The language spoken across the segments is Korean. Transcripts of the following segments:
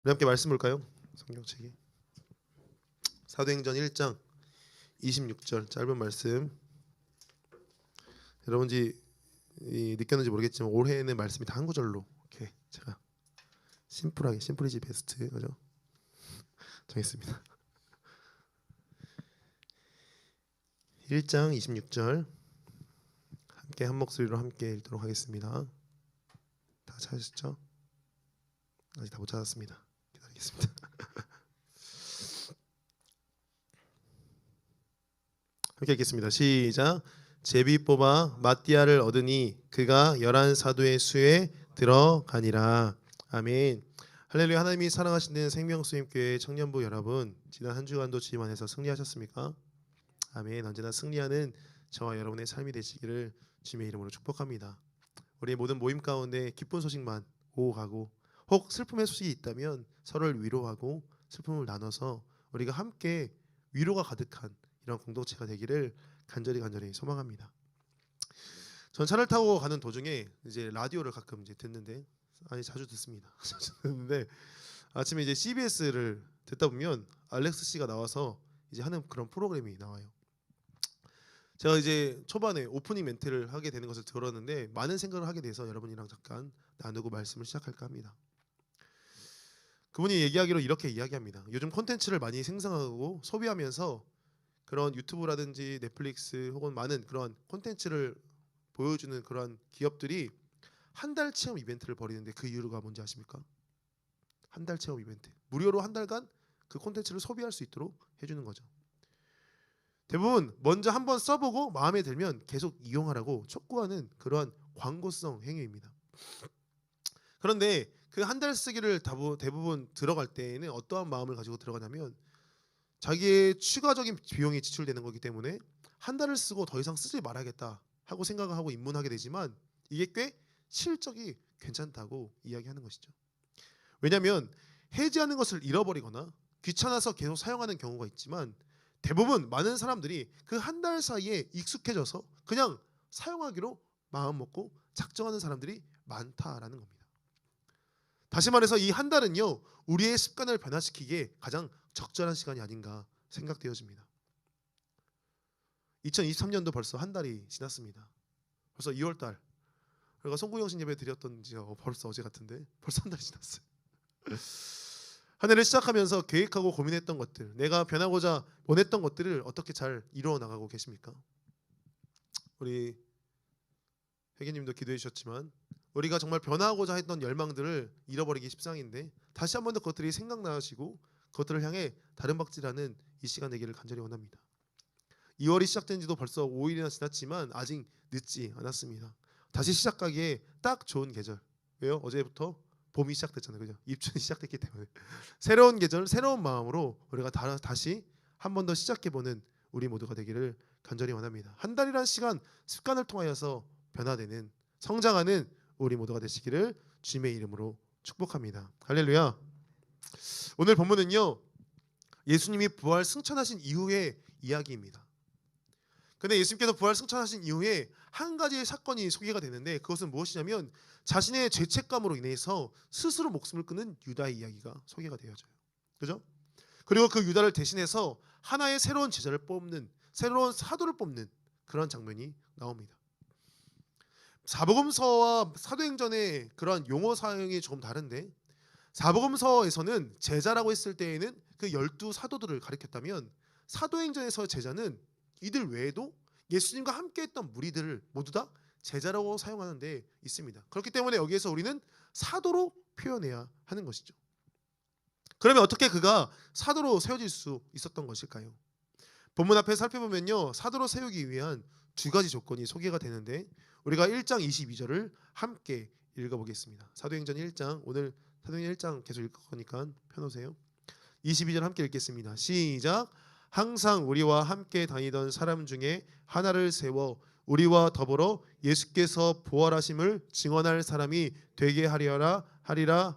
우리 함께 말씀 볼까요? 성경책이 사도행전 1장 26절 짧은 말씀. 여러분이 느꼈는지 모르겠지만 올해는 말씀이 다 한 구절로 이렇게 제가 심플하게 심플이지 베스트 그죠? 정했습니다. 1장 26절 함께 한 목소리로 함께 읽도록 하겠습니다. 다 찾으셨죠? 아직 다 못 찾았습니다. 기다리겠습니다. 함께 읽겠습니다. 시작. 제비 뽑아 마띠아를 얻으니 그가 11 사도의 수에 들어가니라. 아멘. 할렐루야. 하나님이 사랑하시는 생명수임교회 청년부 여러분, 지난 한 주간도 주님 안에서 승리하셨습니까? 아멘. 언제나 승리하는 저와 여러분의 삶이 되시기를 주님의 이름으로 축복합니다. 우리 모든 모임 가운데 기쁜 소식만 오고 가고, 혹 슬픔의 소식이 있다면 서로를 위로하고 슬픔을 나눠서 우리가 함께 위로가 가득한 이런 공동체가 되기를 간절히 소망합니다. 전 차를 타고 가는 도중에 이제 라디오를 가끔 이제 듣는데, 아니 자주 듣습니다. 자주 듣는데 아침에 이제 CBS를 듣다 보면 알렉스 씨가 나와서 이제 하는 그런 프로그램이 나와요. 제가 이제 초반에 오프닝 멘트를 하게 되는 것을 들었는데 많은 생각을 하게 돼서 여러분이랑 잠깐 나누고 말씀을 시작할까 합니다. 그분이 얘기하기로 이렇게 이야기합니다. 요즘 콘텐츠를 많이 생성하고 소비하면서 그런 유튜브라든지 넷플릭스 혹은 많은 그런 콘텐츠를 보여주는 그런 기업들이 한 달 체험 이벤트를 벌이는데 그 이유가 뭔지 아십니까? 한 달 체험 이벤트. 무료로 한 달간 그 콘텐츠를 소비할 수 있도록 해주는 거죠. 대부분 먼저 한번 써보고 마음에 들면 계속 이용하라고 촉구하는 그러한 광고성 행위입니다. 그런데 그 한 달 쓰기를 대부분 들어갈 때에는 어떠한 마음을 가지고 들어가냐면 자기의 추가적인 비용이 지출되는 거기 때문에 한 달을 쓰고 더 이상 쓰지 말아야겠다 하고 생각을 하고 입문하게 되지만 이게 꽤 실적이 괜찮다고 이야기하는 것이죠. 왜냐하면 해지하는 것을 잃어버리거나 귀찮아서 계속 사용하는 경우가 있지만 대부분 많은 사람들이 그 한 달 사이에 익숙해져서 그냥 사용하기로 마음 먹고 작정하는 사람들이 많다라는 겁니다. 다시 말해서 이 한 달은요, 우리의 습관을 변화시키기에 가장 적절한 시간이 아닌가 생각되어집니다. 2023년도 벌써 한 달이 지났습니다. 벌써 2월 달. 우리가 송구영신 예배 드렸던 지 벌써 어제 같은데 벌써 한 달이 지났어요. 한 해를 시작하면서 계획하고 고민했던 것들, 내가 변하고자 원했던 것들을 어떻게 잘 이루어 나가고 계십니까? 우리 회계님도 기도해 주셨지만 우리가 정말 변화하고자 했던 열망들을 잃어버리기 십상인데 다시 한 번 더 그것들이 생각나시고 그것들을 향해 다른 박질하는 이 시간 되기를 간절히 원합니다. 2월이 시작된 지도 벌써 5일이나 지났지만 아직 늦지 않았습니다. 다시 시작하기에 딱 좋은 계절. 왜요? 어제부터 봄이 시작됐잖아요. 그죠? 입춘이 시작됐기 때문에 새로운 계절, 새로운 마음으로 우리가 다시 한 번 더 시작해보는 우리 모두가 되기를 간절히 원합니다. 한 달이라는 시간, 습관을 통하여서 변화되는, 성장하는 우리 모두가 되시기를 주님의 이름으로 축복합니다. 할렐루야. 오늘 본문은요, 예수님이 부활 승천하신 이후의 이야기입니다. 근데 예수님께서 부활 승천하신 이후에 한 가지의 사건이 소개가 되는데 그것은 무엇이냐면 자신의 죄책감으로 인해서 스스로 목숨을 끊는 유다의 이야기가 소개가 되어져요. 그죠? 그리고 그 유다를 대신해서 하나의 새로운 제자를 뽑는, 새로운 사도를 뽑는 그런 장면이 나옵니다. 사복음서와 사도행전의 그런 용어 사용이 조금 다른데, 사복음서에서는 제자라고 했을 때에는 그 12사도들을 가리켰다면 사도행전에서 제자는 이들 외에도 예수님과 함께했던 무리들을 모두 다 제자라고 사용하는 데 있습니다. 그렇기 때문에 여기에서 우리는 사도로 표현해야 하는 것이죠. 그러면 어떻게 그가 사도로 세워질 수 있었던 것일까요? 본문 앞에 살펴보면요, 사도로 세우기 위한 두 가지 조건이 소개가 되는데 우리가 1장 22절을 함께 읽어보겠습니다. 사도행전 1장, 오늘 사도행전 1장 계속 읽을 거니까 펴놓으세요. 22절 함께 읽겠습니다. 시작. 항상 우리와 함께 다니던 사람 중에 하나를 세워 우리와 더불어 예수께서 부활하심을 증언할 사람이 되게 하리라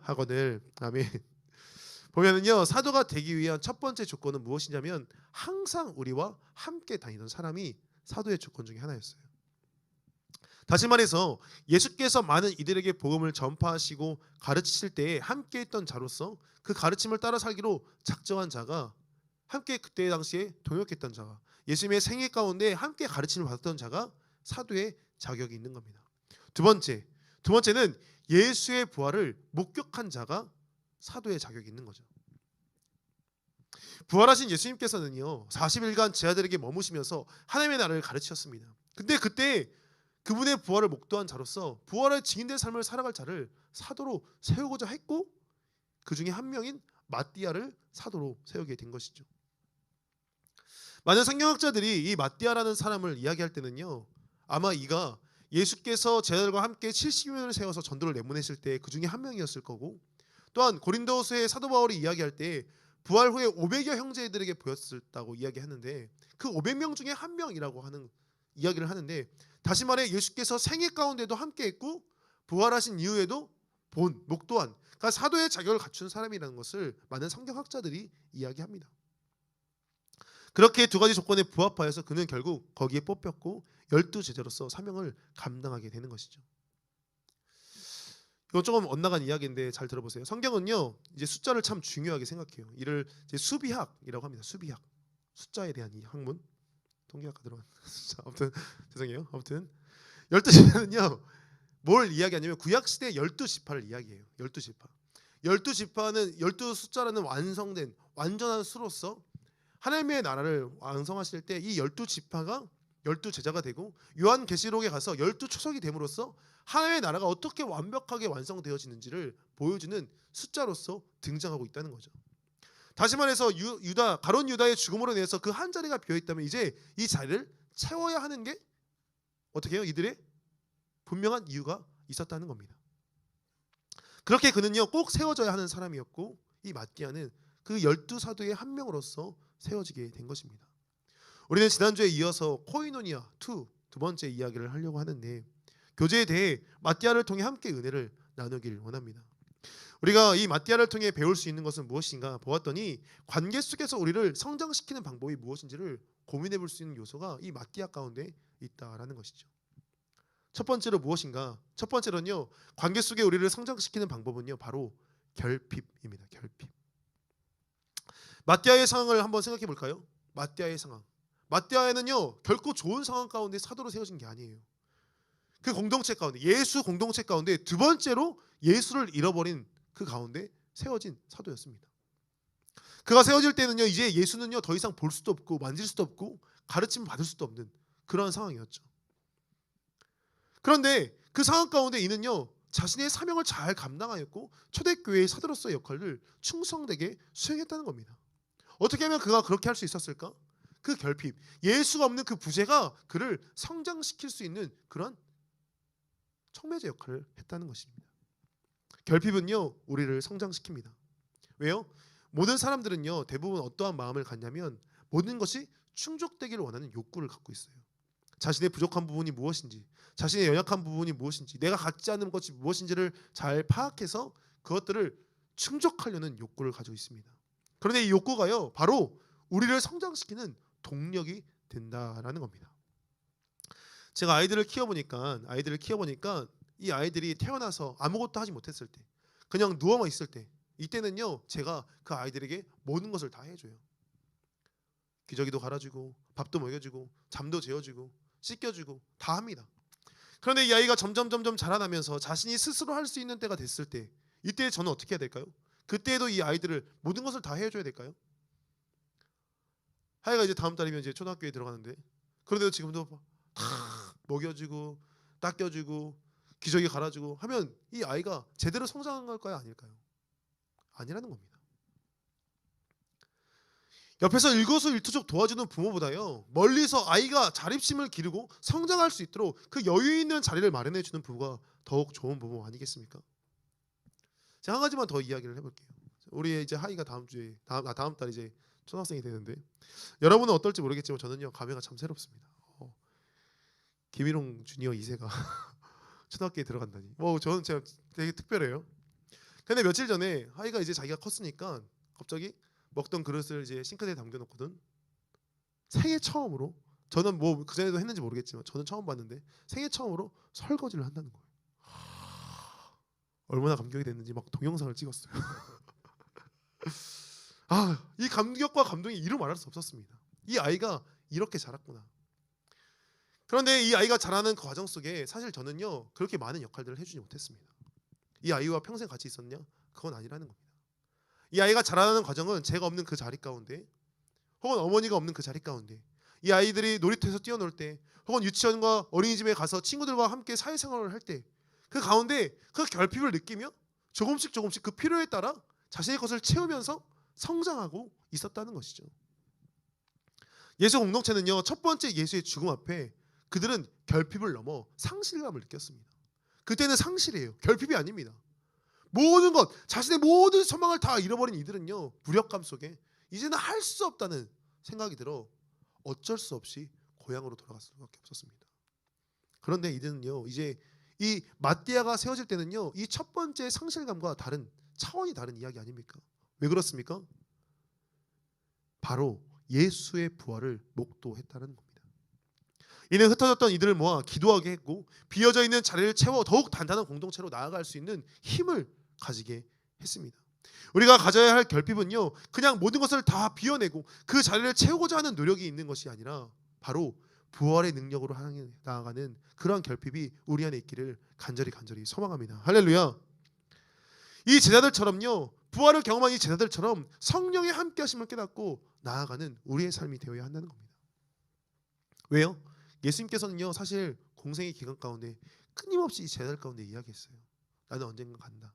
하거늘. 아멘. 보면은요, 사도가 되기 위한 첫 번째 조건은 무엇이냐면 항상 우리와 함께 다니던 사람이 사도의 조건 중에 하나였어요. 다시 말해서 예수께서 많은 이들에게 복음을 전파하시고 가르치실 때에 함께 있던 자로서 그 가르침을 따라 살기로 작정한 자가, 함께 그때 당시에 동역했던 자가, 예수님의 생애 가운데 함께 가르침을 받았던 자가 사도의 자격이 있는 겁니다. 두 번째는 예수의 부활을 목격한 자가 사도의 자격이 있는 거죠. 부활하신 예수님께서는요 40일간 제자들에게 머무시면서 하나님의 나라를 가르치셨습니다. 근데 그때 그분의 부활을 목도한 자로서 부활의 증인된 삶을 살아갈 자를 사도로 세우고자 했고, 그 중에 한 명인 마띠아를 사도로 세우게 된 것이죠. 많은 성경학자들이 이 마띠아라는 사람을 이야기할 때는요 아마 이가 예수께서 제자들과 함께 70인을 세워서 전도를 내보내실 때 그 중에 한 명이었을 거고, 또한 고린도후서의 사도 바울이 이야기할 때 부활 후에 500여 형제들에게 보였다고 이야기하는데 그 500명 중에 한 명이라고 하는 이야기를 하는데, 다시 말해 예수께서 생애 가운데도 함께했고 부활하신 이후에도 목도한, 그러니까 사도의 자격을 갖춘 사람이라는 것을 많은 성경학자들이 이야기합니다. 그렇게 두 가지 조건에 부합하여서 그는 결국 거기에 뽑혔고 12제자로서 사명을 감당하게 되는 것이죠. 이건 조금 엇나간 이야기인데 잘 들어보세요. 성경은요 이제 숫자를 참 중요하게 생각해요. 이를 이제 수비학이라고 합니다. 수비학, 숫자에 대한 이 학문, 통계학과 들어간 숫자. 아무튼 죄송해요. 아무튼 12지파는요 뭘 이야기하냐면 구약 시대 12지파를 이야기해요. 12지파. 12지파는 12숫자라는 완성된 완전한 수로서 하나님의 나라를 완성하실 때 이 12지파가 12제자가 되고 요한계시록에 가서 12초석이 됨으로써 하나님의 나라가 어떻게 완벽하게 완성되어지는지를 보여주는 숫자로서 등장하고 있다는 거죠. 다시 말해서 가룟 유다의 죽음으로 인해서 그 한 자리가 비어 있다면 이제 이 자리를 채워야 하는 게 어떻게 해요? 이들의 분명한 이유가 있었다는 겁니다. 그렇게 그는요 꼭 세워져야 하는 사람이었고, 이 마띠아는 그 12사도의 한 명으로서 세워지게 된 것입니다. 우리는 지난주에 이어서 코이노니아 2, 두 번째 이야기를 하려고 하는데, 교제에 대해 마띠아를 통해 함께 은혜를 나누길 원합니다. 우리가 이 마띠아를 통해 배울 수 있는 것은 무엇인가 보았더니 관계 속에서 우리를 성장시키는 방법이 무엇인지를 고민해 볼 수 있는 요소가 이 마띠아 가운데 있다라는 것이죠. 첫 번째로 무엇인가? 첫 번째로는요 관계 속에 우리를 성장시키는 방법은요 바로 결핍입니다. 결핍. 마띠아의 상황을 한번 생각해 볼까요? 마띠아의 상황. 마띠아에는요 결코 좋은 상황 가운데 사도로 세워진 게 아니에요. 그 공동체 가운데, 예수 공동체 가운데 두 번째로 예수를 잃어버린 그 가운데 세워진 사도였습니다. 그가 세워질 때는요 이제 예수는요 더 이상 볼 수도 없고 만질 수도 없고 가르침을 받을 수도 없는 그런 상황이었죠. 그런데 그 상황 가운데 이는요 자신의 사명을 잘 감당하였고 초대교회의 사도로서의 역할을 충성되게 수행했다는 겁니다. 어떻게 하면 그가 그렇게 할 수 있었을까? 그 결핍, 예수가 없는 그 부재가 그를 성장시킬 수 있는 그런 촉매제 역할을 했다는 것입니다. 결핍은요 우리를 성장시킵니다. 왜요? 모든 사람들은요 대부분 어떠한 마음을 갖냐면 모든 것이 충족되기를 원하는 욕구를 갖고 있어요. 자신의 부족한 부분이 무엇인지, 자신의 연약한 부분이 무엇인지, 내가 갖지 않은 것이 무엇인지를 잘 파악해서 그것들을 충족하려는 욕구를 가지고 있습니다. 그런데 이 욕구가요 바로 우리를 성장시키는 동력이 된다라는 겁니다. 제가 아이들을 키워보니까 이 아이들이 태어나서 아무것도 하지 못했을 때, 그냥 누워만 있을 때, 이때는요 제가 그 아이들에게 모든 것을 다 해줘요. 기저귀도 갈아주고 밥도 먹여주고 잠도 재워주고 씻겨주고 다 합니다. 그런데 이 아이가 점점 자라나면서 자신이 스스로 할 수 있는 때가 됐을 때, 이때 저는 어떻게 해야 될까요? 그때에도 이 아이들을 모든 것을 다 해줘야 될까요? 하이가 이제 다음 달이면 이제 초등학교에 들어가는데, 그런데도 지금도 다 먹여주고 닦여주고 기저귀 갈아주고 하면 이 아이가 제대로 성장한 걸까요? 아닐까요? 아니라는 겁니다. 옆에서 일거수일투족 도와주는 부모보다요 멀리서 아이가 자립심을 기르고 성장할 수 있도록 그 여유 있는 자리를 마련해 주는 부부가 더욱 좋은 부부 아니겠습니까? 제가 한 가지만 더 이야기를 해볼게요. 우리 이제 하이가 다음 달 이제 초등학생이 되는데, 여러분은 어떨지 모르겠지만 저는요 감회가 참 새롭습니다. 김일홍 주니어 2세가 초등학교에 들어간다니. 저는 제가 되게 특별해요. 근데 며칠 전에 하이가 이제 자기가 컸으니까 갑자기 먹던 그릇을 이제 싱크대에 담겨놓거든. 생애 처음으로 저는 뭐 그전에도 했는지 모르겠지만 저는 처음 봤는데 생애 처음으로 설거지를 한다는 거예요. 얼마나 감격이 됐는지 막 동영상을 찍었어요. 이 감격과 감동이 이루 말할 수 없었습니다. 이 아이가 이렇게 자랐구나. 그런데 이 아이가 자라는 그 과정 속에 사실 저는요 그렇게 많은 역할들을 해주지 못했습니다. 이 아이와 평생 같이 있었냐? 그건 아니라는 겁니다. 이 아이가 자라나는 과정은 제가 없는 그 자리 가운데, 혹은 어머니가 없는 그 자리 가운데, 이 아이들이 놀이터에서 뛰어놀 때, 혹은 유치원과 어린이집에 가서 친구들과 함께 사회생활을 할 때, 그 가운데 그 결핍을 느끼며 조금씩 그 필요에 따라 자신의 것을 채우면서 성장하고 있었다는 것이죠. 예수 공동체는요 첫 번째 예수의 죽음 앞에 그들은 결핍을 넘어 상실감을 느꼈습니다. 그때는 상실이에요. 결핍이 아닙니다. 모든 것, 자신의 모든 소망을 다 잃어버린 이들은요 무력감 속에 이제는 할 수 없다는 생각이 들어 어쩔 수 없이 고향으로 돌아갈 수밖에 없었습니다. 그런데 이들은요 이제 이 마띠아가 세워질 때는요 이 첫 번째 상실감과 다른 차원이 다른 이야기 아닙니까? 왜 그렇습니까? 바로 예수의 부활을 목도했다는 겁니다. 이는 흩어졌던 이들을 모아 기도하게 했고 비어져 있는 자리를 채워 더욱 단단한 공동체로 나아갈 수 있는 힘을 가지게 했습니다. 우리가 가져야 할 결핍은요 그냥 모든 것을 다 비워내고 그 자리를 채우고자 하는 노력이 있는 것이 아니라 바로 부활의 능력으로 향해 나아가는 그러한 결핍이 우리 안에 있기를 간절히 소망합니다. 할렐루야. 이 제자들처럼요 부활을 경험한 이 제자들처럼 성령의 함께 하심을 깨닫고 나아가는 우리의 삶이 되어야 한다는 겁니다. 왜요? 예수님께서는요 사실 공생의 기간 가운데 끊임없이 이 제자들 가운데 이야기했어요. 나는 언젠가 간다.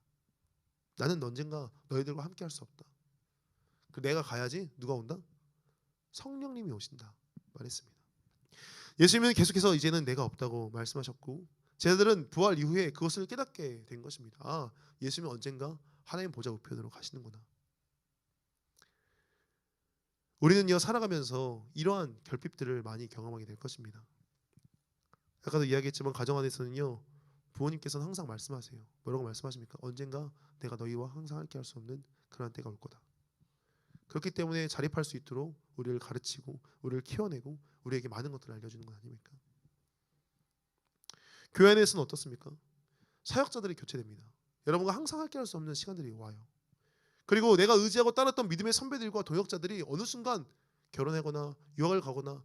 나는 언젠가 너희들과 함께 할 수 없다. 내가 가야지 누가 온다? 성령님이 오신다 말했습니다. 예수님은 계속해서 이제는 내가 없다고 말씀하셨고 제자들은 부활 이후에 그것을 깨닫게 된 것입니다. 예수님은 언젠가 하나님 보좌 우편으로 가시는구나. 우리는요 살아가면서 이러한 결핍들을 많이 경험하게 될 것입니다. 아까도 이야기했지만 가정 안에서는요 부모님께서는 항상 말씀하세요. 뭐라고 말씀하십니까? 언젠가 내가 너희와 항상 함께 할 수 없는 그러한 때가 올 거다. 그렇기 때문에 자립할 수 있도록 우리를 가르치고 우리를 키워내고 우리에게 많은 것들을 알려주는 것 아닙니까? 교회 안에서는 어떻습니까? 사역자들이 교체됩니다. 여러분과 항상 함께 할 수 없는 시간들이 와요. 그리고 내가 의지하고 따랐던 믿음의 선배들과 동역자들이 어느 순간 결혼하거나 유학을 가거나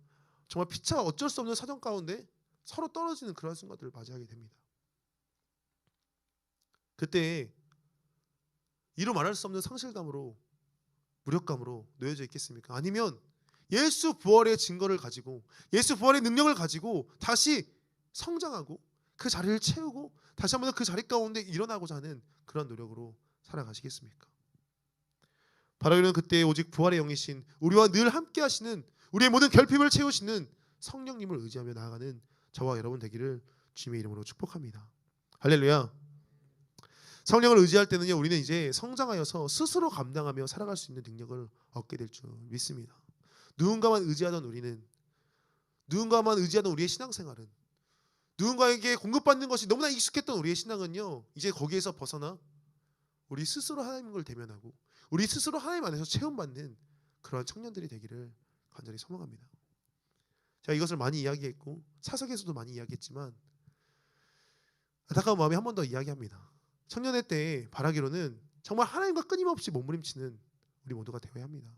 정말 피차 어쩔 수 없는 사정 가운데 서로 떨어지는 그런 순간들을 맞이하게 됩니다. 그때 이루 말할 수 없는 상실감으로 무력감으로 놓여져 있겠습니까? 아니면 예수 부활의 증거를 가지고 예수 부활의 능력을 가지고 다시 성장하고 그 자리를 채우고 다시 한번 그 자리 가운데 일어나고자 하는 그런 노력으로 살아가시겠습니까? 바로 이런 그때 오직 부활의 영이신 우리와 늘 함께 하시는 우리의 모든 결핍을 채우시는 성령님을 의지하며 나아가는 저와 여러분 되기를 주님의 이름으로 축복합니다. 할렐루야. 성령을 의지할 때는요 우리는 이제 성장하여서 스스로 감당하며 살아갈 수 있는 능력을 얻게 될 줄 믿습니다. 누군가만 의지하던 우리의 신앙생활은 누군가에게 공급받는 것이 너무나 익숙했던 우리의 신앙은요 이제 거기에서 벗어나 우리 스스로 하나님을 대면하고 우리 스스로 하나님 안에서 체험받는 그러한 청년들이 되기를 간절히 소망합니다. 제가 이것을 많이 이야기했고 사석에서도 많이 이야기했지만 안타까운 마음에 한 번 더 이야기합니다. 청년의 때에 바라기로는 정말 하나님과 끊임없이 몸부림치는 우리 모두가 되어야 합니다.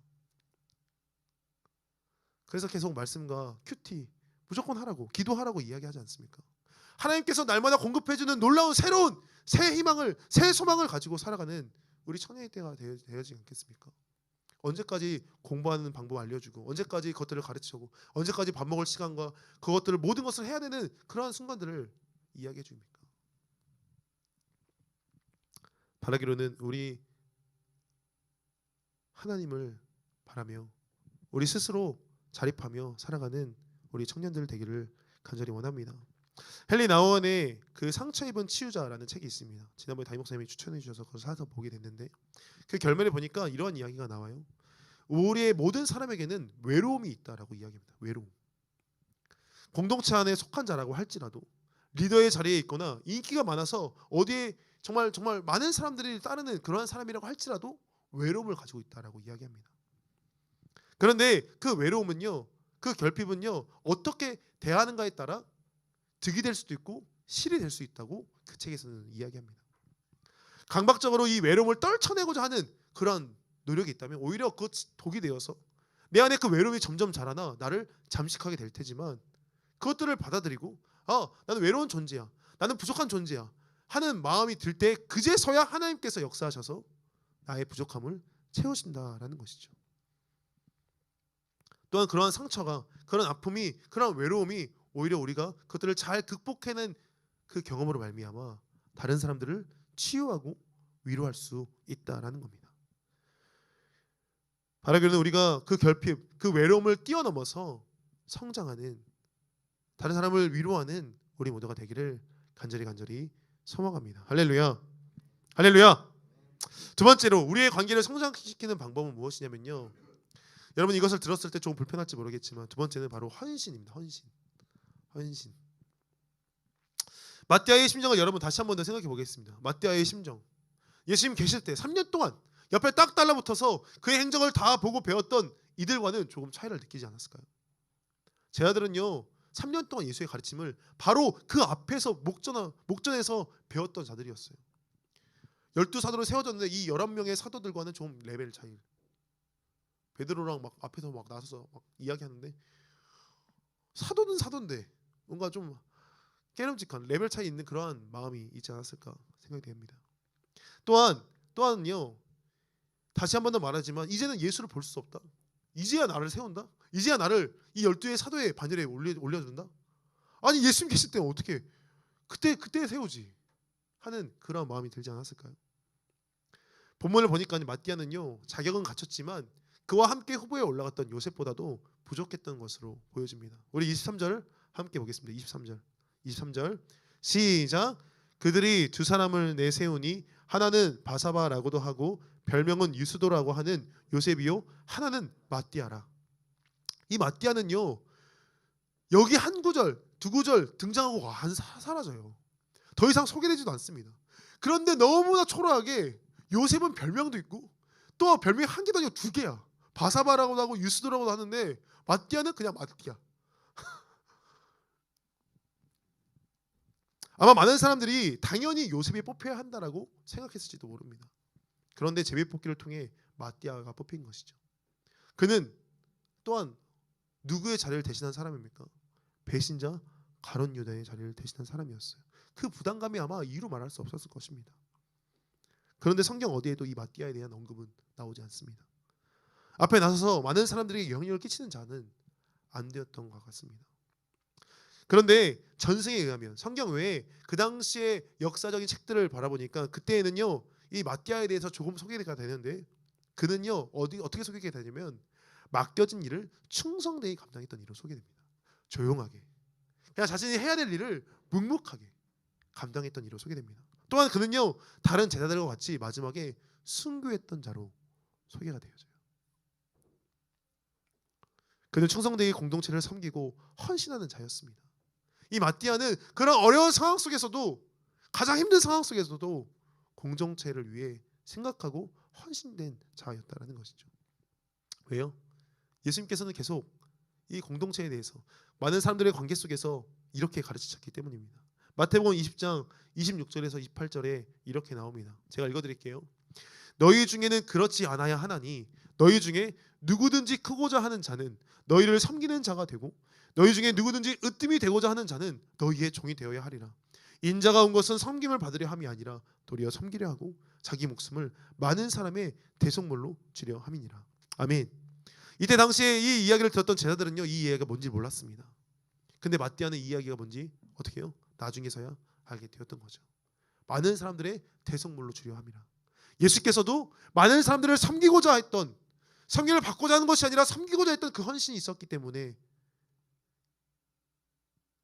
그래서 계속 말씀과 큐티 무조건 하라고 기도하라고 이야기하지 않습니까? 하나님께서 날마다 공급해주는 놀라운 새로운 새 희망을 새 소망을 가지고 살아가는 우리 청년의 때가 되어지지 않겠습니까? 언제까지 공부하는 방법 알려주고 언제까지 그것들을 가르치고 언제까지 밥 먹을 시간과 그것들을 모든 것을 해야 되는 그러한 순간들을 이야기해 줍니까? 바라기로는 우리 하나님을 바라며 우리 스스로 자립하며 살아가는 우리 청년들 되기를 간절히 원합니다. 헨리 나우원의 그 상처 입은 치유자라는 책이 있습니다. 지난번에 담임 목사님이 추천해 주셔서 그걸 사서 보게 됐는데 그 결말에 보니까 이러한 이야기가 나와요. 우리의 모든 사람에게는 외로움이 있다라고 이야기합니다. 외로움. 공동체 안에 속한 자라고 할지라도 리더의 자리에 있거나 인기가 많아서 어디에 정말 많은 사람들이 따르는 그러한 사람이라고 할지라도 외로움을 가지고 있다라고 이야기합니다. 그런데 그 외로움은요 그 결핍은요 어떻게 대하는가에 따라 득이 될 수도 있고 실이 될 수 있다고 그 책에서는 이야기합니다. 강박적으로 이 외로움을 떨쳐내고자 하는 그런 노력이 있다면 오히려 그 독이 되어서 내 안에 그 외로움이 점점 자라나 나를 잠식하게 될 테지만, 그것들을 받아들이고 나는 외로운 존재야, 나는 부족한 존재야 하는 마음이 들 때 그제서야 하나님께서 역사하셔서 나의 부족함을 채우신다라는 것이죠. 또한 그러한 상처가, 그런 아픔이, 그런 외로움이 오히려 우리가 그것들을 잘 극복해낸 그 경험으로 말미암아 다른 사람들을 치유하고 위로할 수 있다라는 겁니다. 바라기는 우리가 그 결핍, 그 외로움을 뛰어넘어서 성장하는, 다른 사람을 위로하는 우리 모두가 되기를 간절히 소망합니다. 할렐루야. 할렐루야. 두 번째로 우리의 관계를 성장시키는 방법은 무엇이냐면요, 여러분 이것을 들었을 때 조금 불편할지 모르겠지만 두 번째는 바로 헌신입니다. 헌신. 마띠아의 심정을 여러분 다시 한 번 더 생각해 보겠습니다. 마띠아의 심정. 예수님 계실 때 3년 동안 옆에 딱 달라붙어서 그의 행적을 다 보고 배웠던 이들과는 조금 차이를 느끼지 않았을까요? 제 아들은요 3년 동안 예수의 가르침을 바로 그 앞에서 목전에서 배웠던 자들이었어요. 12사도로 세워졌는데 이 11명의 사도들과는 좀 레벨 차이. 베드로랑 막 앞에서 막 나서서 막 이야기하는데, 사도는 사도인데 뭔가 좀 깨름직한 레벨 차이 있는 그러한 마음이 있지 않았을까 생각이 됩니다. 또한요 다시 한 번 더 말하지만 이제는 예수를 볼 수 없다. 이제야 나를 세운다. 이제야 나를 이 12의 사도의 반열에 올려준다. 아니 예수님 계실 때는 어떻게 그때 세우지 하는 그런 마음이 들지 않았을까요? 본문을 보니까 마띠아는요 자격은 갖췄지만 그와 함께 후보에 올라갔던 요셉보다도 부족했던 것으로 보여집니다. 우리 23절 함께 보겠습니다. 23절 시작. 그들이 두 사람을 내세우니 하나는 바사바라고도 하고 별명은 유스도라고 하는 요셉이요 하나는 마띠아라. 이 마띠아는요 여기 한 구절 두 구절 등장하고 사라져요. 더 이상 소개되지도 않습니다. 그런데 너무나 초라하게 요셉은 별명도 있고 또 별명이 한 개도 아니고 두 개야. 바사바라고도 하고 유스도라고도 하는데 마띠아는 그냥 마띠아. 아마 많은 사람들이 당연히 요셉이 뽑혀야 한다라고 생각했을지도 모릅니다. 그런데 제비뽑기를 통해 마띠아가 뽑힌 것이죠. 그는 또한 누구의 자리를 대신한 사람입니까? 배신자 가룟 유다의 자리를 대신한 사람이었어요. 그 부담감이 아마 이루 말할 수 없었을 것입니다. 그런데 성경 어디에도 이 마띠아에 대한 언급은 나오지 않습니다. 앞에 나서서 많은 사람들에게 영향을 끼치는 자는 안 되었던 것 같습니다. 그런데 전승에 의하면 성경 외에 그 당시의 역사적인 책들을 바라보니까 그때에는요 이 마띠아에 대해서 조금 소개가 되는데, 그는요 어떻게 소개가 되냐면 맡겨진 일을 충성되게 감당했던 일로 소개됩니다. 조용하게 그냥 자신이 해야 될 일을 묵묵하게 감당했던 일로 소개됩니다. 또한 그는요 다른 제자들과 같이 마지막에 순교했던 자로 소개가 되어져요. 그는 충성되게 공동체를 섬기고 헌신하는 자였습니다. 이 마띠아는 그런 어려운 상황 속에서도, 가장 힘든 상황 속에서도 공동체를 위해 생각하고 헌신된 자였다는 것이죠. 왜요? 예수님께서는 계속 이 공동체에 대해서 많은 사람들의 관계 속에서 이렇게 가르치셨기 때문입니다. 마태복음 20장 26절에서 28절에 이렇게 나옵니다. 제가 읽어드릴게요. 너희 중에는 그렇지 않아야 하나니 너희 중에 누구든지 크고자 하는 자는 너희를 섬기는 자가 되고 너희 중에 누구든지 으뜸이 되고자 하는 자는 너희의 종이 되어야 하리라. 인자가 온 것은 섬김을 받으려 함이 아니라 도리어 섬기려 하고 자기 목숨을 많은 사람의 대속물로 주려 함이니라. 아멘. 이때 당시에 이 이야기를 들었던 제자들은요 이 이야기가 뭔지 몰랐습니다. 근데 마띠아는 이 이야기가 뭔지 어떻게 해요? 나중에서야 알게 되었던 거죠. 많은 사람들의 대속물로 주려 함이라. 예수께서도 많은 사람들을 섬기고자 했던, 섬김을 받고자 하는 것이 아니라 섬기고자 했던 그 헌신이 있었기 때문에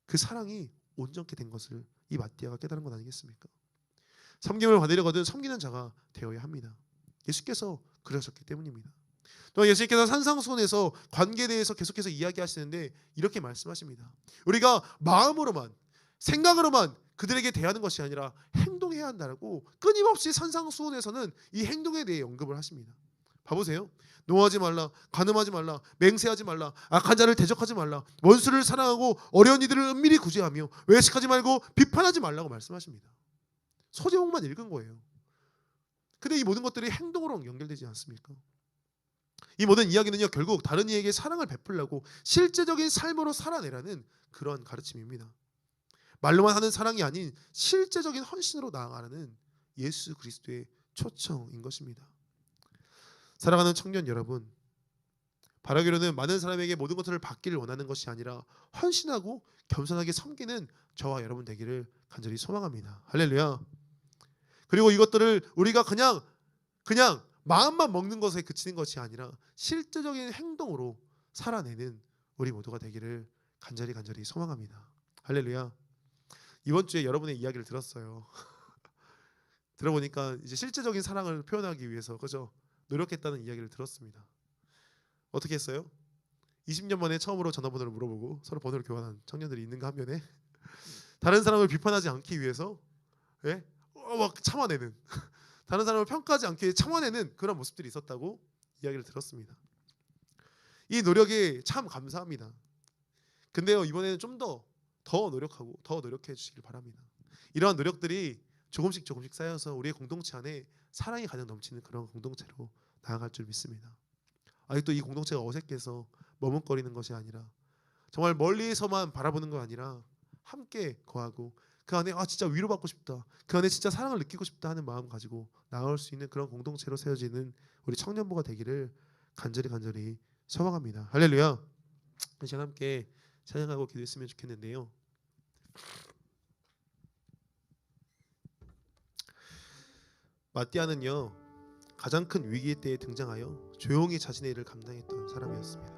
그 사랑이 온전케 된 것을 이 마띠아가 깨달은 것 아니겠습니까? 섬김을 받으려거든 섬기는 자가 되어야 합니다. 예수께서 그러셨기 때문입니다. 또 예수님께서 산상수훈에서 관계에 대해서 계속해서 이야기하시는데 이렇게 말씀하십니다. 우리가 마음으로만, 생각으로만 그들에게 대하는 것이 아니라 행동해야 한다라고 끊임없이 산상수훈에서는 이 행동에 대해 언급을 하십니다. 봐보세요. 노하지 말라, 간음하지 말라, 맹세하지 말라, 악한 자를 대적하지 말라, 원수를 사랑하고 어려운 이들을 은밀히 구제하며 외식하지 말고 비판하지 말라고 말씀하십니다. 소제목만 읽은 거예요. 근데 이 모든 것들이 행동으로 연결되지 않습니까? 이 모든 이야기는요, 결국 다른 이에게 사랑을 베풀려고 실제적인 삶으로 살아내라는 그러한 가르침입니다. 말로만 하는 사랑이 아닌 실제적인 헌신으로 나아가는 예수 그리스도의 초청인 것입니다. 사랑하는 청년 여러분, 바라기로는 많은 사람에게 모든 것들을 받기를 원하는 것이 아니라 헌신하고 겸손하게 섬기는 저와 여러분 되기를 간절히 소망합니다. 할렐루야. 그리고 이것들을 우리가 그냥 마음만 먹는 것에 그치는 것이 아니라 실제적인 행동으로 살아내는 우리 모두가 되기를 간절히 소망합니다. 할렐루야. 이번 주에 여러분의 이야기를 들었어요. 들어보니까 이제 실제적인 사랑을 표현하기 위해서 그죠? 노력했다는 이야기를 들었습니다. 어떻게 했어요? 20년 만에 처음으로 전화번호를 물어보고 서로 번호를 교환한 청년들이 있는가 한 면에 다른 사람을 비판하지 않기 위해서 막 참아내는 다른 사람을 평가하지 않게 참아내는 그런 모습들이 있었다고 이야기를 들었습니다. 이 노력이 참 감사합니다. 근데요, 이번에는 좀 더 노력하고 더 노력해 주시길 바랍니다. 이러한 노력들이 조금씩 쌓여서 우리의 공동체 안에 사랑이 가득 넘치는 그런 공동체로 나아갈 줄 믿습니다. 아직도 이 공동체가 어색해서 머뭇거리는 것이 아니라 정말 멀리서만 바라보는 거 아니라 함께 거하고 그 안에 진짜 위로받고 싶다, 그 안에 진짜 사랑을 느끼고 싶다 하는 마음 가지고 나아올 수 있는 그런 공동체로 세워지는 우리 청년부가 되기를 간절히 소망합니다. 할렐루야. 이 시간 함께 찬양하고 기도했으면 좋겠는데요. 마띠아는요, 가장 큰 위기 때에 등장하여 조용히 자신의 일을 감당했던 사람이었습니다.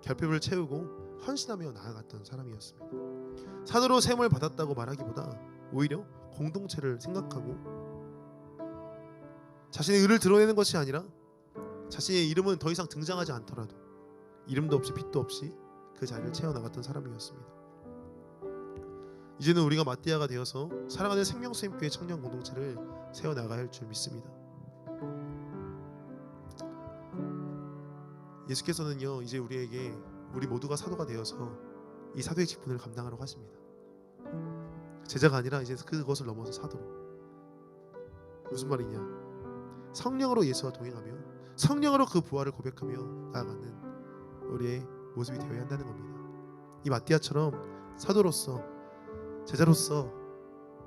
결핍을 채우고 헌신하며 나아갔던 사람이었습니다. 산으로 셈을 받았다고 말하기보다 오히려 공동체를 생각하고 자신의 의를 드러내는 것이 아니라 자신의 이름은 더 이상 등장하지 않더라도 이름도 없이 빛도 없이 그 자리를 채워나갔던 사람이었습니다. 이제는 우리가 마띠아가 되어서 사랑하는 생명수임교회 청년 공동체를 세워나가야 할 줄 믿습니다. 예수께서는요, 이제 우리 모두가 사도가 되어서 이 사도의 직분을 감당하라고 하십니다. 제자가 아니라 이제 그것을 넘어서 사도로. 무슨 말이냐? 성령으로 예수와 동행하며 성령으로 그 부활을 고백하며 나아가는 우리의 모습이 되어야 한다는 겁니다. 이 마띠아처럼 사도로서, 제자로서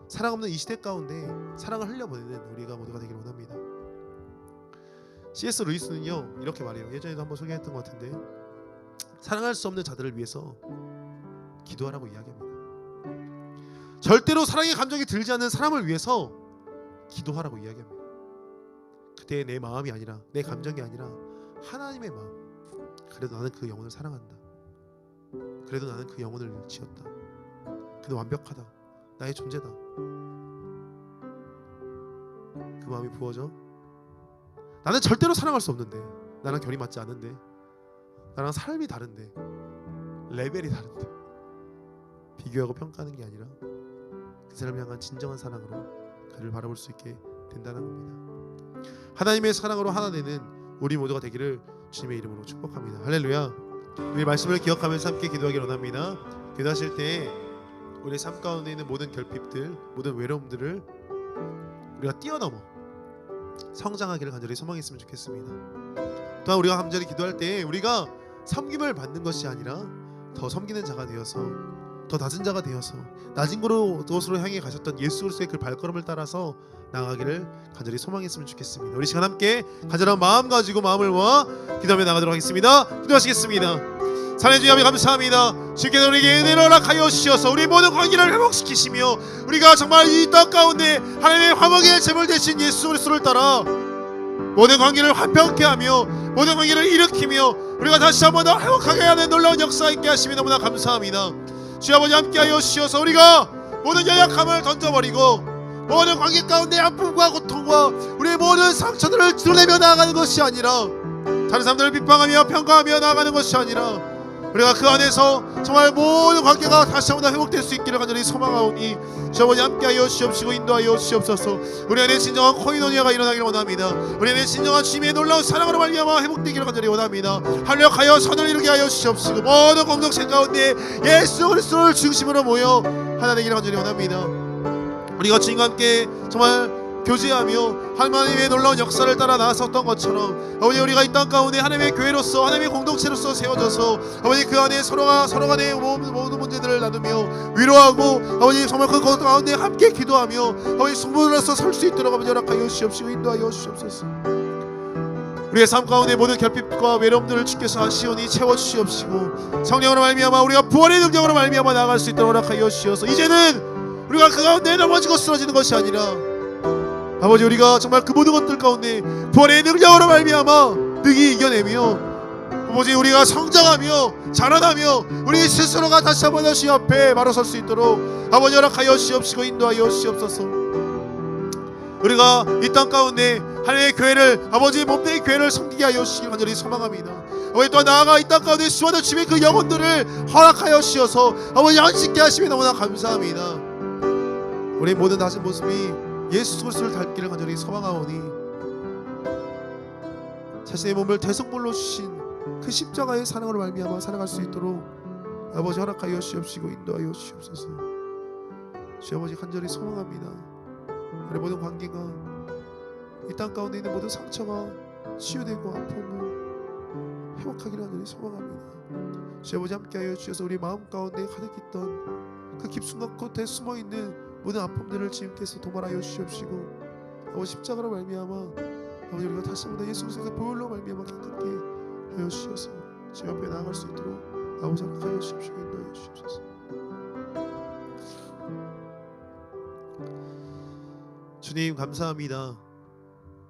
사랑 없는 이 시대 가운데 사랑을 흘려보내는 우리가 모두가 되기를 원합니다. C.S. 루이스는요, 이렇게 말해요. 예전에도 한번 소개했던 것 같은데, 사랑할 수 없는 자들을 위해서 기도하라고 이야기합니다. 절대로 사랑의 감정이 들지 않는 사람을 위해서 기도하라고 이야기합니다. 그때 내 마음이 아니라, 내 감정이 아니라 하나님의 마음. 그래도 나는 그 영혼을 사랑한다. 그래도 나는 그 영혼을 지었다. 그는 완벽하다. 나의 존재다. 그 마음이 부어져. 나는 절대로 사랑할 수 없는데, 나랑 결이 맞지 않는데, 나랑 삶이 다른데, 레벨이 다른데, 비교하고 평가하는 게 아니라 그 사람을 향한 진정한 사랑으로 그를 바라볼 수 있게 된다는 겁니다. 하나님의 사랑으로 하나 되는 우리 모두가 되기를 주님의 이름으로 축복합니다. 할렐루야. 우리 말씀을 기억하면서 함께 기도하기를 원합니다. 기도하실 때 우리 삶 가운데 있는 모든 결핍들, 모든 외로움들을 우리가 뛰어넘어 성장하기를 간절히 소망했으면 좋겠습니다. 또한 우리가 간절히 기도할 때 우리가 섬김을 받는 것이 아니라 더 섬기는 자가 되어서, 더 낮은 자가 되어서 낮은 곳으로 향해 가셨던 예수 그리스도의 그 발걸음을 따라서 나아가기를 간절히 소망했으면 좋겠습니다. 우리 시간 함께 간절한 마음 가지고 마음을 모아 기도하며 나가도록 하겠습니다. 기도하시겠습니다. 사랑해 주님 감사합니다. 주께서 우리에게 은혜를 허락하여 주셔서 우리 모든 관계를 회복시키시며 우리가 정말 이 땅 가운데 하나님의 화목의 제물 되신 예수 그리스도를 따라 모든 관계를 화평케 하며 모든 관계를 일으키며 우리가 다시 한번 더 회복하게 하는 놀라운 역사 있게 하시며 너무나 감사합니다. 주여 아버지 함께하여 주셔서 우리가 모든 연약함을 던져버리고 모든 관계 가운데 아픔과 고통과 우리의 모든 상처들을 드러내며 나아가는 것이 아니라 다른 사람들을 비판하며 평가하며 나아가는 것이 아니라 우리가 그 안에서 정말 모든 관계가 다시 한번 회복될 수 있기를 간절히 소망하오니 주 아버지 함께하여 주옵시고 인도하여 주옵소서. 우리 안에 진정한 코이노니아가 일어나기를 원합니다. 우리 안에 진정한 주님의 놀라운 사랑으로 말미암아 회복되기를 간절히 원합니다. 활력하여 선을 이루게 하여 주옵시고 모든 공동체 가운데 예수 그리스도를 중심으로 모여 하나 되기를 간절히 원합니다. 우리가 주님과 함께 정말 교제하며 하나님의 놀라운 역사를 따라 나섰던 것처럼 아버지 우리가 이 땅 가운데 하나님의 교회로서 하나님의 공동체로서 세워져서 아버지 그 안에 서로 간의 모든 문제들을 나누며 위로하고 아버지 정말 그 가운데 함께 기도하며 아버지 성도로서 설 수 있도록 아버지 허락하여 주시옵시고 인도하여 주시옵소서. 우리의 삶 가운데 모든 결핍과 외로움들을 주께서 시온히 채워주시옵시고 성령으로 말미암아 우리가 부활의 능력으로 말미암아 나아갈 수 있도록 허락하여 주셔서 이제는 우리가 그 가운데 넘어지고 쓰러지는 것이 아니라 아버지 우리가 정말 그 모든 것들 가운데 부활의 능력으로 말미암아 능히 이겨내며 아버지 우리가 성장하며 자라나며 우리 스스로가 다시 한번 주님 앞에 바로 설 수 있도록 아버지 허락하여 주시옵시고 인도하여 주시옵소서. 우리가 이 땅 가운데 하나님의 교회를 아버지 몸된 교회를 섬기게 하여 주시길 간절히 소망합니다. 아버지 또 나아가 이 땅 가운데 수많은 주의 그 영혼들을 허락하여 주셔서 아버지 안식케 하심에 너무나 감사합니다. 우리 모든 다진 모습이 예수 그리스도를 닮기를 간절히 소망하오니 자신의 몸을 대속물로 주신 그 십자가의 사랑으로 말미암아 살아갈 수 있도록 아버지 허락하여 주시옵시고 인도하여 주시옵소서. 주 아버지 간절히 소망합니다. 우리 모든 관계가 이 땅 가운데 있는 모든 상처가 치유되고 아픔을 회복하기를 간절히 소망합니다. 주 아버지 함께하여 주셔서 우리 마음 가운데 가득 있던 그 깊숙한 곳에 숨어있는 모든 아픔들을 주님께서 도말하여 주시옵시고 아버지 십자가로 말미암아 아버지 우리가 다시 한번 예수 그리스도의 보혈로 말미암아 깨끗게 하여 주셔서 주님 앞에 나아갈 수 있도록 아버지 허락하여 주십시오. 인도하여 주시옵소서. 주님 감사합니다.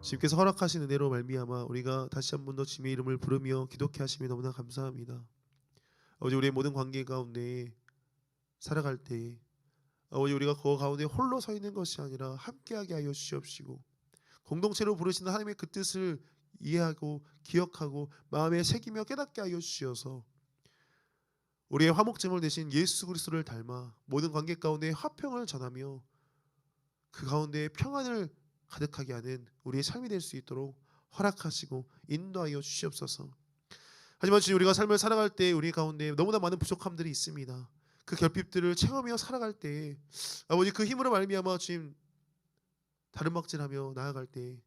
주님께서 허락하신 은혜로 말미암아 우리가 다시 한 번 더 주님의 이름을 부르며 기도케 하심이 너무나 감사합니다. 아버지 우리의 모든 관계 가운데 살아갈 때 아버지 우리가 그 가운데 홀로 서 있는 것이 아니라 함께하게 하여 주시옵시고 공동체로 부르시는 하나님의 그 뜻을 이해하고 기억하고 마음에 새기며 깨닫게 하여 주시어서 우리의 화목제물 대신 예수 그리스도를 닮아 모든 관계 가운데 화평을 전하며 그 가운데 평안을 가득하게 하는 우리의 삶이 될 수 있도록 허락하시고 인도하여 주시옵소서. 하지만 주님 우리가 삶을 살아갈 때 우리 가운데 너무나 많은 부족함들이 있습니다. 그 결핍들을 체험하며 살아갈 때 아버지 그 힘으로 말미암아 주님 다름막질하며 나아갈 때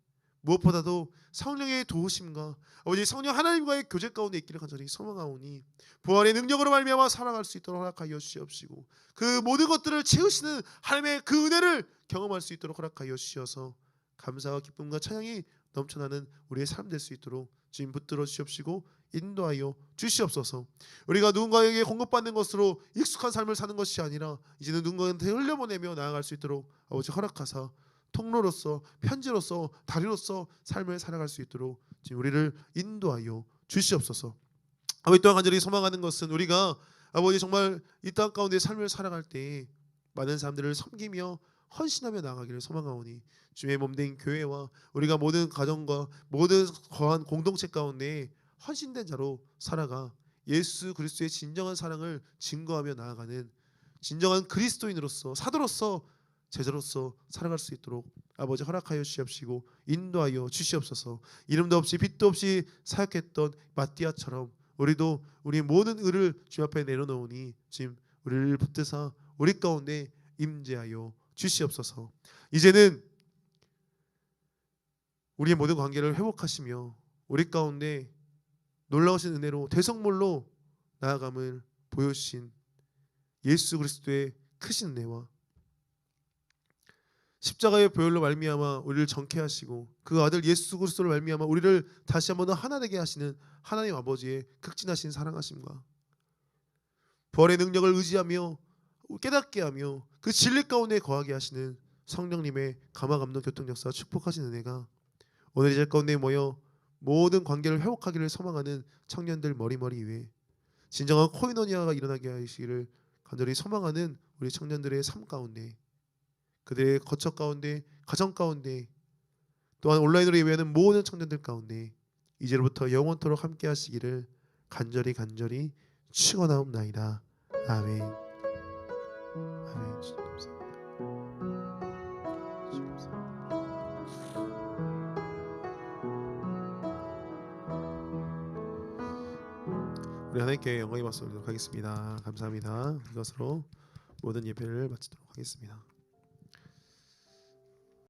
무엇보다도 성령의 도우심과 아버지 성령 하나님과의 교제 가운데 있기를 간절히 소망하오니 부활의 능력으로 말미암아 살아갈 수 있도록 허락하여 주시옵시고 그 모든 것들을 채우시는 하나님의 그 은혜를 경험할 수 있도록 허락하여 주셔서 감사와 기쁨과 찬양이 넘쳐나는 우리의 삶 될 수 있도록 주님 붙들어 주시옵시고 인도하여 주시옵소서. 우리가 누군가에게 공급받는 것으로 익숙한 삶을 사는 것이 아니라 이제는 누군가한테 흘려보내며 나아갈 수 있도록 아버지 허락하사 통로로서 편지로서 다리로서 삶을 살아갈 수 있도록 지금 우리를 인도하여 주시옵소서. 아버지 또한 간절히 소망하는 것은 우리가 아버지 정말 이 땅 가운데 삶을 살아갈 때 많은 사람들을 섬기며 헌신하며 나아가기를 소망하오니 주의 몸된 교회와 우리가 모든 가정과 모든 거한 공동체 가운데 헌신된 자로 살아가 예수 그리스도의 진정한 사랑을 증거하며 나아가는 진정한 그리스도인으로서 사도로서 제자로서 살아갈 수 있도록 아버지 허락하여 주시옵시고 인도하여 주시옵소서. 이름도 없이 빛도 없이 사역했던 마띠아처럼 우리도 우리 모든 의를 주님 앞에 내려놓으니 지금 우리를 붙드사 우리 가운데 임재하여 주시옵소서. 이제는 우리의 모든 관계를 회복하시며 우리 가운데 놀라우신 은혜로 대성물로 나아감을 보여주신 예수 그리스도의 크신 은혜와 십자가의 보혈로 말미암아 우리를 정케 하시고 그 아들 예수 그리스도를 말미암아 우리를 다시 한번 더 하나 되게 하시는 하나님 아버지의 극진하신 사랑하심과 부활의 능력을 의지하며 깨닫게 하며 그 진리 가운데 거하게 하시는 성령님의 감화 감동 교통 역사 축복하신 은혜가 오늘 이 자리 가운데 모여 모든 관계를 회복하기를 소망하는 청년들 머리머리 위에 진정한 코이노니아가 일어나게 하시기를 간절히 소망하는 우리 청년들의 삶 가운데 그들의 거처 가운데 가정 가운데 또한 온라인으로 예배하는 모든 청년들 가운데 이제로부터 영원토록 함께 하시기를 간절히 축원하옵나이다. 아멘. 아멘. 주님 감사합니다. 주님 감사합니다. 우리 하나님께 영광의 박수 올리도록 하겠습니다. 감사합니다. 이것으로 모든 예배를 마치도록 하겠습니다.